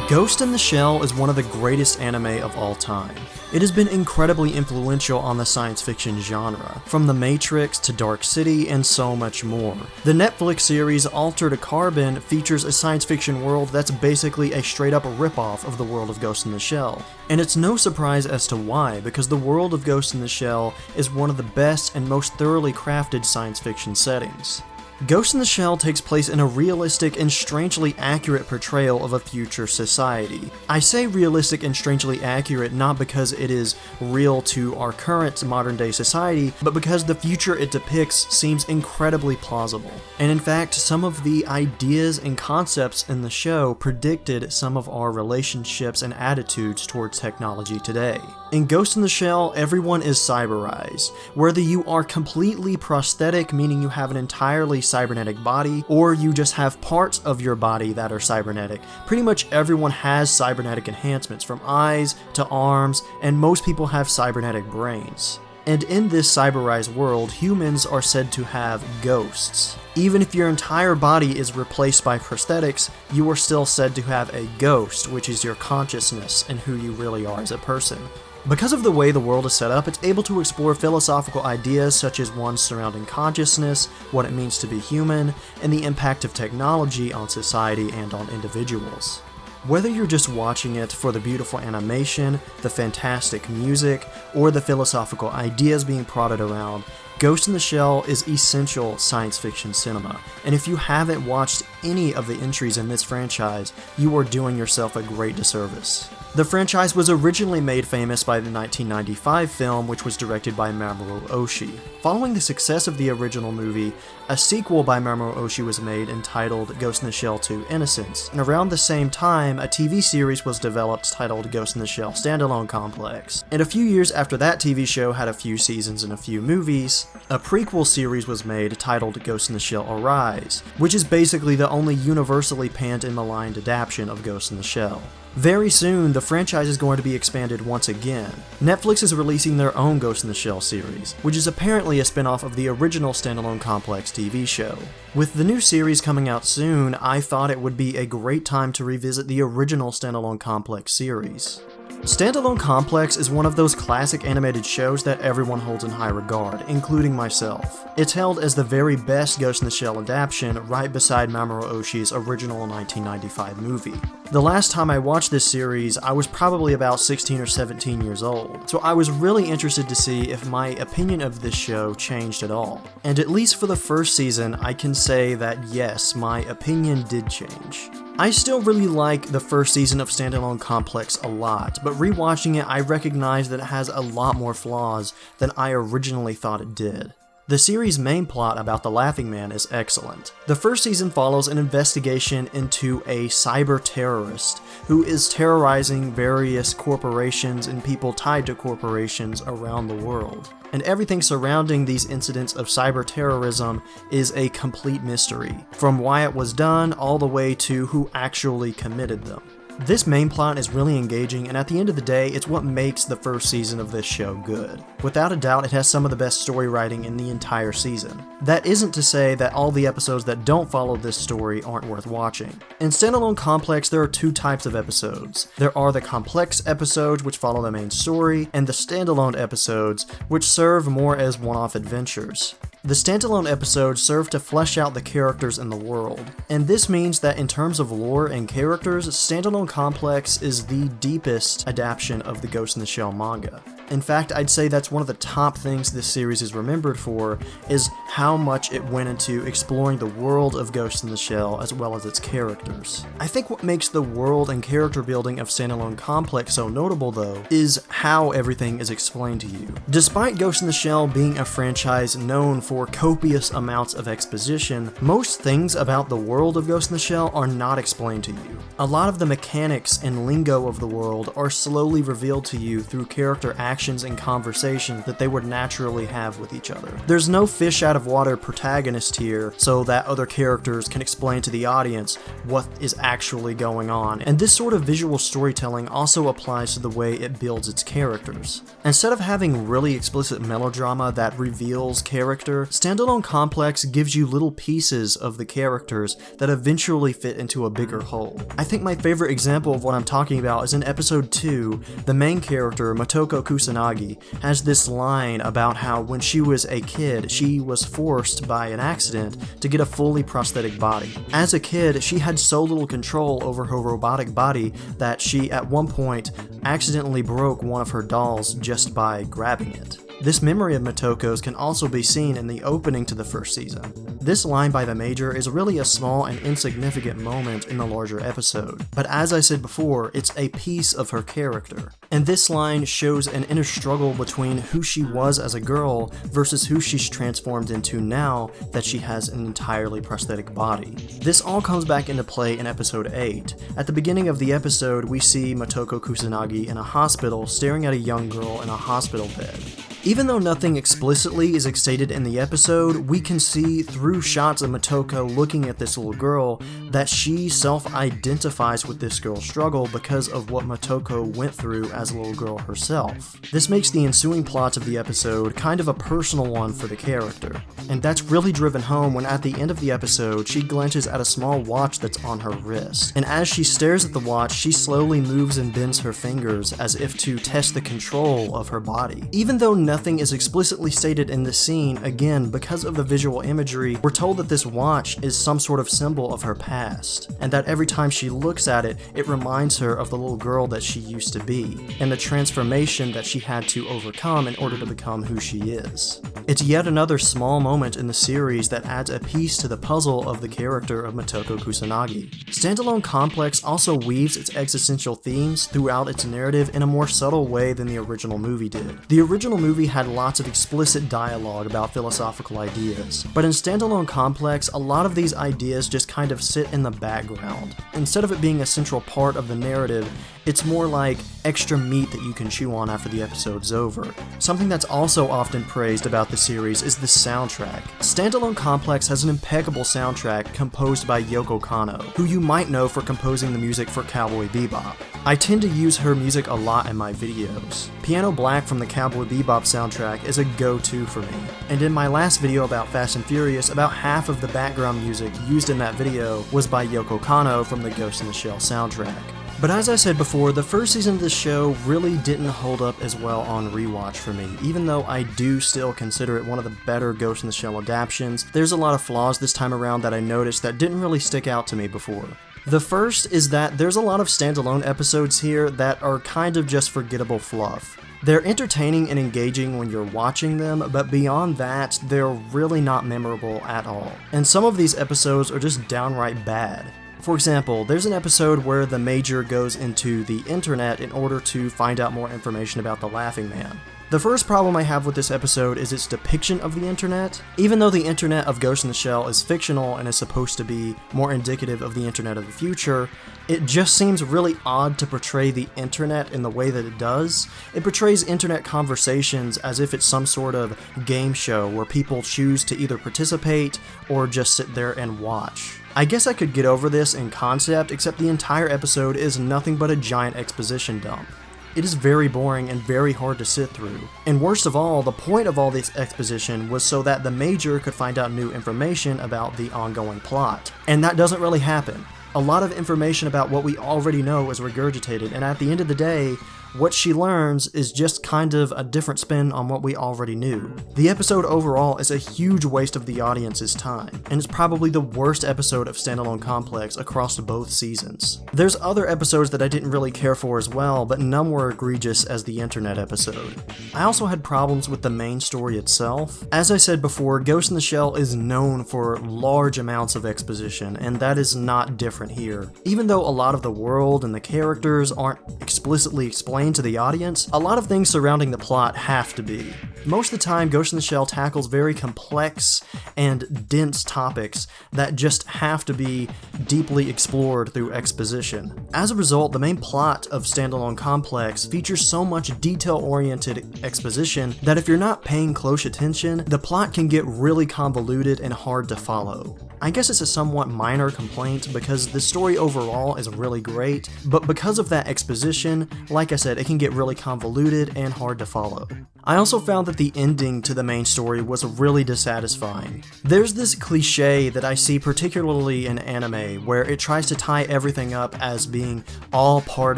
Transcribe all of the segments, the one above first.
Ghost in the Shell is one of the greatest anime of all time. It has been incredibly influential on the science fiction genre, from The Matrix to Dark City and so much more. The Netflix series Altered Carbon features a science fiction world that's basically a straight up ripoff of the world of Ghost in the Shell. And it's no surprise as to why, because the world of Ghost in the Shell is one of the best and most thoroughly crafted science fiction settings. Ghost in the Shell takes place in a realistic and strangely accurate portrayal of a future society. I say realistic and strangely accurate not because it is real to our current modern day society, but because the future it depicts seems incredibly plausible. And in fact, some of the ideas and concepts in the show predicted some of our relationships and attitudes towards technology today. In Ghost in the Shell, everyone is cyberized, whether you are completely prosthetic, meaning you have an entirely cybernetic body, or you just have parts of your body that are cybernetic. Pretty much everyone has cybernetic enhancements, from eyes to arms, and most people have cybernetic brains. And in this cyberized world, humans are said to have ghosts. Even if your entire body is replaced by prosthetics, you are still said to have a ghost, which is your consciousness and who you really are as a person. Because of the way the world is set up, it's able to explore philosophical ideas such as ones surrounding consciousness, what it means to be human, and the impact of technology on society and on individuals. Whether you're just watching it for the beautiful animation, the fantastic music, or the philosophical ideas being prodded around, Ghost in the Shell is essential science fiction cinema, and if you haven't watched any of the entries in this franchise, you are doing yourself a great disservice. The franchise was originally made famous by the 1995 film, which was directed by Mamoru Oshii. Following the success of the original movie, a sequel by Mamoru Oshii was made entitled Ghost in the Shell 2: Innocence, and around the same time, a TV series was developed titled Ghost in the Shell Standalone Complex. And a few years after that TV show had a few seasons and a few movies, a prequel series was made titled Ghost in the Shell Arise, which is basically the only universally panned and maligned adaptation of Ghost in the Shell. Very soon, the franchise is going to be expanded once again. Netflix is releasing their own Ghost in the Shell series, which is apparently a spin-off of the original Standalone Complex TV show. With the new series coming out soon, I thought it would be a great time to revisit the original Standalone Complex series. Standalone Complex is one of those classic animated shows that everyone holds in high regard, including myself. It's held as the very best Ghost in the Shell adaptation, right beside Mamoru Oshii's original 1995 movie. The last time I watched this series, I was probably about 16 or 17 years old, so I was really interested to see if my opinion of this show changed at all. And at least for the first season, I can say that yes, my opinion did change. I still really like the first season of Standalone Complex a lot, but rewatching it I recognize that it has a lot more flaws than I originally thought it did. The series' main plot about the Laughing Man is excellent. The first season follows an investigation into a cyber terrorist who is terrorizing various corporations and people tied to corporations around the world. And everything surrounding these incidents of cyber terrorism is a complete mystery, from why it was done all the way to who actually committed them. This main plot is really engaging, and at the end of the day, it's what makes the first season of this show good. Without a doubt, it has some of the best story writing in the entire season. That isn't to say that all the episodes that don't follow this story aren't worth watching. In Standalone Complex, there are two types of episodes. There are the complex episodes, which follow the main story, and the standalone episodes, which serve more as one-off adventures. The standalone episodes serve to flesh out the characters in the world, and this means that in terms of lore and characters, Standalone Complex is the deepest adaptation of the Ghost in the Shell manga. In fact, I'd say that's one of the top things this series is remembered for, is how much it went into exploring the world of Ghost in the Shell as well as its characters. I think what makes the world and character building of Standalone Complex so notable though, is how everything is explained to you. Despite Ghost in the Shell being a franchise known for copious amounts of exposition, most things about the world of Ghost in the Shell are not explained to you. A lot of the mechanics and lingo of the world are slowly revealed to you through character actions interactions and conversations that they would naturally have with each other. There's no fish out of water protagonist here, so that other characters can explain to the audience what is actually going on, and this sort of visual storytelling also applies to the way it builds its characters. Instead of having really explicit melodrama that reveals character, Standalone Complex gives you little pieces of the characters that eventually fit into a bigger whole. I think my favorite example of what I'm talking about is in episode 2, the main character, Motoko Kusanagi, has this line about how when she was a kid, she was forced by an accident to get a fully prosthetic body. As a kid, she had so little control over her robotic body that she at one point accidentally broke one of her dolls just by grabbing it. This memory of Motoko's can also be seen in the opening to the first season. This line by the Major is really a small and insignificant moment in the larger episode, but as I said before, it's a piece of her character. And this line shows an inner struggle between who she was as a girl versus who she's transformed into now that she has an entirely prosthetic body. This all comes back into play in episode 8. At the beginning of the episode, we see Motoko Kusanagi in a hospital staring at a young girl in a hospital bed. Even though nothing explicitly is stated in the episode, we can see through shots of Motoko looking at this little girl that she self-identifies with this girl's struggle because of what Motoko went through as a little girl herself. This makes the ensuing plots of the episode kind of a personal one for the character, and that's really driven home when at the end of the episode she glances at a small watch that's on her wrist, and as she stares at the watch, she slowly moves and bends her fingers as if to test the control of her body. Even though nothing is explicitly stated in this scene, again, because of the visual imagery, we're told that this watch is some sort of symbol of her past, and that every time she looks at it, it reminds her of the little girl that she used to be, and the transformation that she had to overcome in order to become who she is. It's yet another small moment in the series that adds a piece to the puzzle of the character of Motoko Kusanagi. Standalone Complex also weaves its existential themes throughout its narrative in a more subtle way than the original movie did. The original movie had lots of explicit dialogue about philosophical ideas, but in Standalone Complex, a lot of these ideas just kind of sit in the background. Instead of it being a central part of the narrative, it's more like extra meat that you can chew on after the episode's over. Something that's also often praised about the series is the soundtrack. Standalone Complex has an impeccable soundtrack composed by Yoko Kanno, who you might know for composing the music for Cowboy Bebop. I tend to use her music a lot in my videos. Piano Black from the Cowboy Bebop soundtrack is a go-to for me, and in my last video about Fast and Furious, about half of the background music used in that video was by Yoko Kanno from the Ghost in the Shell soundtrack. But as I said before, the first season of this show really didn't hold up as well on rewatch for me. Even though I do still consider it one of the better Ghost in the Shell adaptations, there's a lot of flaws this time around that I noticed that didn't really stick out to me before. The first is that there's a lot of standalone episodes here that are kind of just forgettable fluff. They're entertaining and engaging when you're watching them, but beyond that, they're really not memorable at all. And some of these episodes are just downright bad. For example, there's an episode where the Major goes into the internet in order to find out more information about the Laughing Man. The first problem I have with this episode is its depiction of the internet. Even though the internet of Ghost in the Shell is fictional and is supposed to be more indicative of the internet of the future, it just seems really odd to portray the internet in the way that it does. It portrays internet conversations as if it's some sort of game show where people choose to either participate or just sit there and watch. I guess I could get over this in concept, except the entire episode is nothing but a giant exposition dump. It is very boring and very hard to sit through. And worst of all, the point of all this exposition was so that the Major could find out new information about the ongoing plot. And that doesn't really happen. A lot of information about what we already know is regurgitated, and at the end of the day, what she learns is just kind of a different spin on what we already knew. The episode overall is a huge waste of the audience's time, and it's probably the worst episode of Standalone Complex across both seasons. There's other episodes that I didn't really care for as well, but none were egregious as the internet episode. I also had problems with the main story itself. As I said before, Ghost in the Shell is known for large amounts of exposition, and that is not different here. Even though a lot of the world and the characters aren't explicitly explained explained to the audience, a lot of things surrounding the plot have to be. Most of the time, Ghost in the Shell tackles very complex and dense topics that just have to be deeply explored through exposition. As a result, the main plot of Standalone Complex features so much detail-oriented exposition that if you're not paying close attention, the plot can get really convoluted and hard to follow. I guess it's a somewhat minor complaint because the story overall is really great, but because of that exposition, like I said, it can get really convoluted and hard to follow. I also found that the ending to the main story was really dissatisfying. There's this cliche that I see particularly in anime where it tries to tie everything up as being all part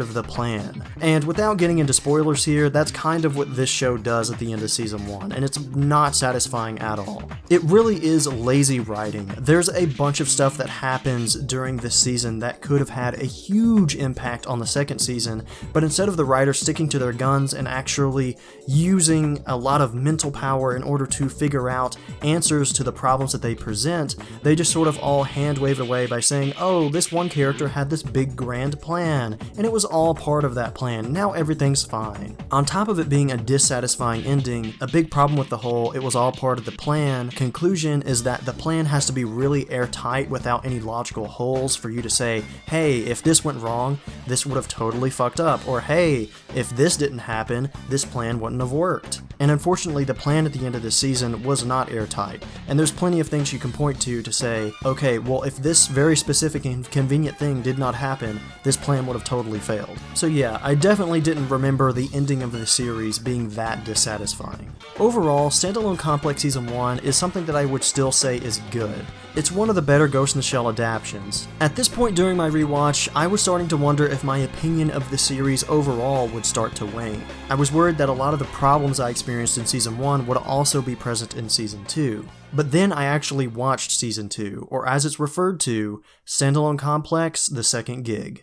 of the plan. And without getting into spoilers here, that's kind of what this show does at the end of season 1, and it's not satisfying at all. It really is lazy writing. There's a bunch of stuff that happens during this season that could have had a huge impact on the second season, but instead of the writers sticking to their guns and actually using a lot of mental power in order to figure out answers to the problems that they present, they just sort of all hand-waved away by saying, oh, this one character had this big grand plan, and it was all part of that plan, now everything's fine. On top of it being a dissatisfying ending, a big problem with the whole it was all part of the plan conclusion is that the plan has to be really airtight without any logical holes for you to say, hey, if this went wrong, this would have totally fucked up, or hey, if this didn't happen, this plan wouldn't have worked. And unfortunately, the plan at the end of this season was not airtight, and there's plenty of things you can point to say, okay, well, if this very specific and convenient thing did not happen, this plan would have totally failed. So yeah, I definitely didn't remember the ending of the series being that dissatisfying. Overall, Standalone Complex Season 1 is something that I would still say is good. It's one of the better Ghost in the Shell adaptations. At this point during my rewatch, I was starting to wonder if my opinion of the series overall would start to wane. I was worried that a lot of the problems I experienced in Season 1 would also be present in Season 2. But then I actually watched Season 2, or as it's referred to, Standalone Complex: The Second Gig.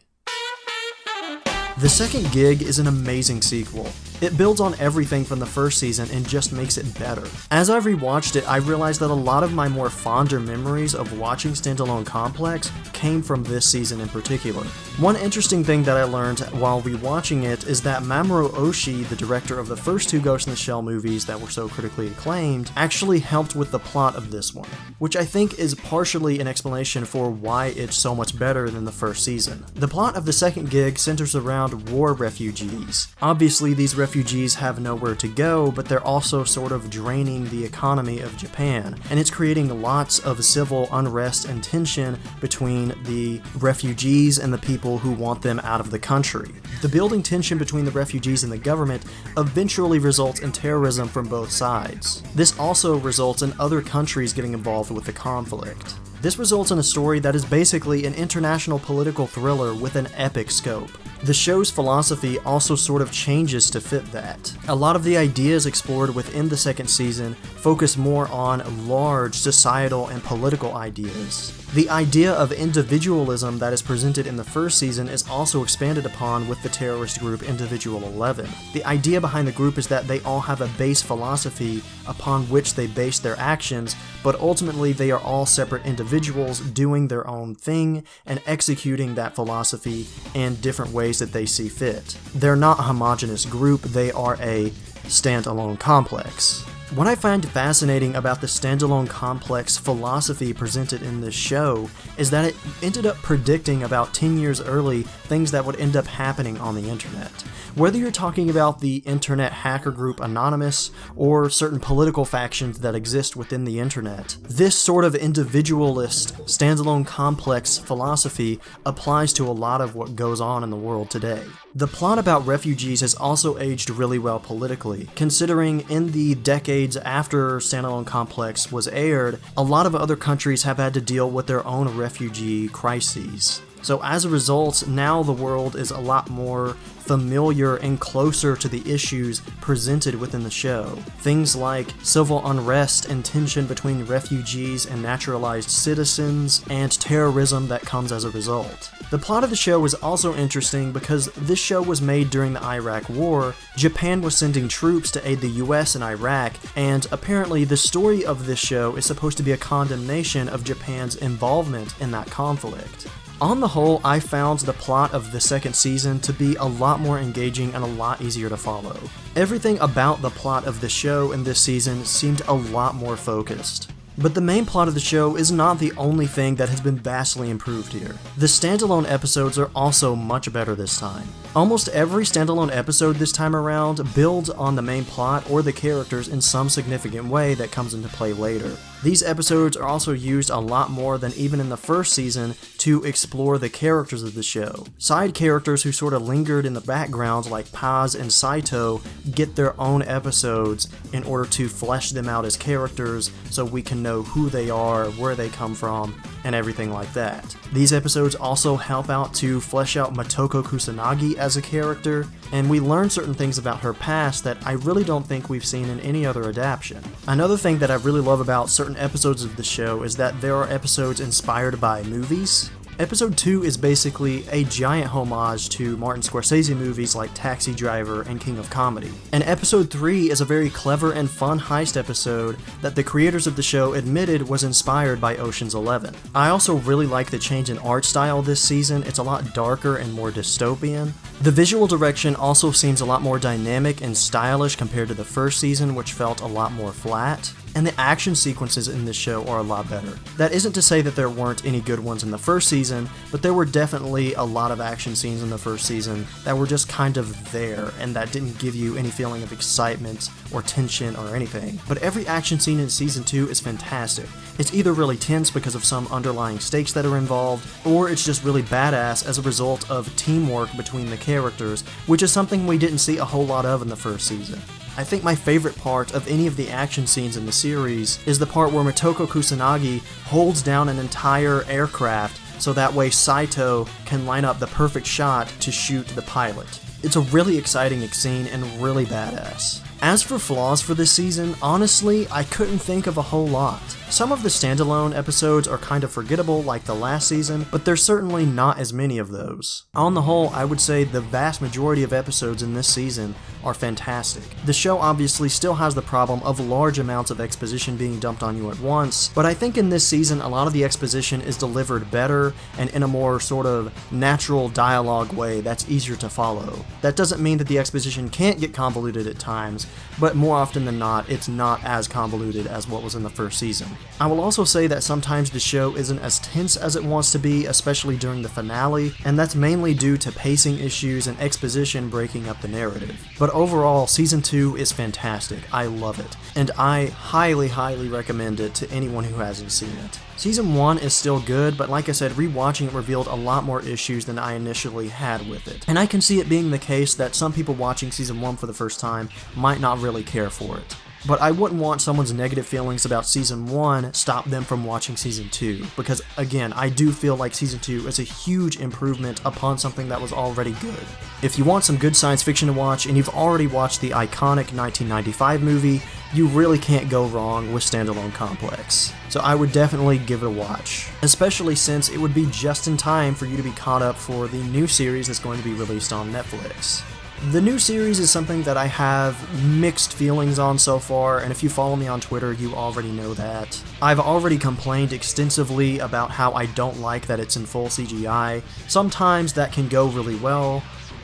The Second Gig is an amazing sequel. It builds on everything from the first season and just makes it better. As I've rewatched it, I realized that a lot of my more fonder memories of watching Standalone Complex came from this season in particular. One interesting thing that I learned while rewatching it is that Mamoru Oshii, the director of the first two Ghost in the Shell movies that were so critically acclaimed, actually helped with the plot of this one, which I think is partially an explanation for why it's so much better than the first season. The plot of The Second Gig centers around war refugees. Obviously, these refugees have nowhere to go, but they're also sort of draining the economy of Japan, and it's creating lots of civil unrest and tension between the refugees and the people who want them out of the country. The building tension between the refugees and the government eventually results in terrorism from both sides. This also results in other countries getting involved with the conflict. This results in a story that is basically an international political thriller with an epic scope. The show's philosophy also sort of changes to fit that. A lot of the ideas explored within the second season focus more on large societal and political ideas. The idea of individualism that is presented in the first season is also expanded upon with the terrorist group Individual 11. The idea behind the group is that they all have a base philosophy upon which they base their actions, but ultimately they are all separate individuals doing their own thing and executing that philosophy in different ways that they see fit. They're not a homogeneous group, they are a standalone complex. What I find fascinating about the Standalone Complex philosophy presented in this show is that it ended up predicting about 10 years early things that would end up happening on the internet. Whether you're talking about the internet hacker group Anonymous or certain political factions that exist within the internet, this sort of individualist, standalone complex philosophy applies to a lot of what goes on in the world today. The plot about refugees has also aged really well politically, considering in the decades after Standalone Complex was aired, a lot of other countries have had to deal with their own refugee crises. So as a result, now the world is a lot more familiar and closer to the issues presented within the show. Things like civil unrest and tension between refugees and naturalized citizens, and terrorism that comes as a result. The plot of the show is also interesting because this show was made during the Iraq War. Japan was sending troops to aid the US in Iraq, and apparently the story of this show is supposed to be a condemnation of Japan's involvement in that conflict. On the whole, I found the plot of the second season to be a lot more engaging and a lot easier to follow. Everything about the plot of the show in this season seemed a lot more focused. But the main plot of the show is not the only thing that has been vastly improved here. The standalone episodes are also much better this time. Almost every standalone episode this time around builds on the main plot or the characters in some significant way that comes into play later. These episodes are also used a lot more than even in the first season to explore the characters of the show. Side characters who sort of lingered in the background like Paz and Saito get their own episodes in order to flesh them out as characters so we can know who they are, where they come from, and everything like that. These episodes also help out to flesh out Motoko Kusanagi as a character, and we learn certain things about her past that I really don't think we've seen in any other adaptation. Another thing that I really love about certain episodes of the show is that there are episodes inspired by movies. Episode 2 is basically a giant homage to Martin Scorsese movies like Taxi Driver and King of Comedy. And Episode 3 is a very clever and fun heist episode that the creators of the show admitted was inspired by Ocean's 11. I also really like the change in art style this season. It's a lot darker and more dystopian. The visual direction also seems a lot more dynamic and stylish compared to the first season, which felt a lot more flat. And the action sequences in this show are a lot better. That isn't to say that there weren't any good ones in the first season, but there were definitely a lot of action scenes in the first season that were just kind of there, and that didn't give you any feeling of excitement or tension or anything. But every action scene in Season 2 is fantastic. It's either really tense because of some underlying stakes that are involved, or it's just really badass as a result of teamwork between the characters, which is something we didn't see a whole lot of in the first season. I think my favorite part of any of the action scenes in the series is the part where Motoko Kusanagi holds down an entire aircraft so that way Saito can line up the perfect shot to shoot the pilot. It's a really exciting scene and really badass. As for flaws for this season, honestly, I couldn't think of a whole lot. Some of the standalone episodes are kind of forgettable like the last season, but there's certainly not as many of those. On the whole, I would say the vast majority of episodes in this season are fantastic. The show obviously still has the problem of large amounts of exposition being dumped on you at once, but I think in this season a lot of the exposition is delivered better and in a more sort of natural dialogue way that's easier to follow. That doesn't mean that the exposition can't get convoluted at times, but more often than not, it's not as convoluted as what was in the first season. I will also say that sometimes the show isn't as tense as it wants to be, especially during the finale, and that's mainly due to pacing issues and exposition breaking up the narrative. But overall, Season 2 is fantastic. I love it, and I highly recommend it to anyone who hasn't seen it. Season 1 is still good, but like I said, rewatching it revealed a lot more issues than I initially had with it. And I can see it being the case that some people watching Season 1 for the first time might not really care for it. But I wouldn't want someone's negative feelings about Season 1 stop them from watching Season 2, because again, I do feel like Season 2 is a huge improvement upon something that was already good. If you want some good science fiction to watch, and you've already watched the iconic 1995 movie, you really can't go wrong with Standalone Complex. So I would definitely give it a watch, especially since it would be just in time for you to be caught up for the new series that's going to be released on Netflix. The new series is something that I have mixed feelings on so far, and if you follow me on Twitter, you already know that. I've already complained extensively about how I don't like that it's in full CGI. Sometimes that can go really well,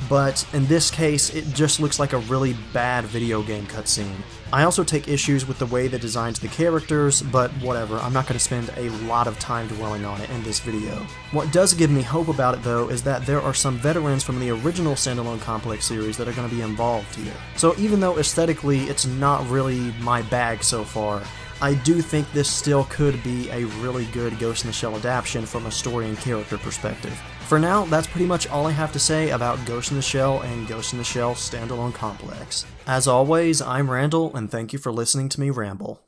but in this case, it just looks like a really bad video game cutscene. I also take issues with the way they designed the characters, but whatever, I'm not going to spend a lot of time dwelling on it in this video. What does give me hope about it though is that there are some veterans from the original Standalone Complex series that are going to be involved here. So even though aesthetically it's not really my bag so far, I do think this still could be a really good Ghost in the Shell adaptation from a story and character perspective. For now, that's pretty much all I have to say about Ghost in the Shell and Ghost in the Shell Standalone Complex. As always, I'm Randall, and thank you for listening to me ramble.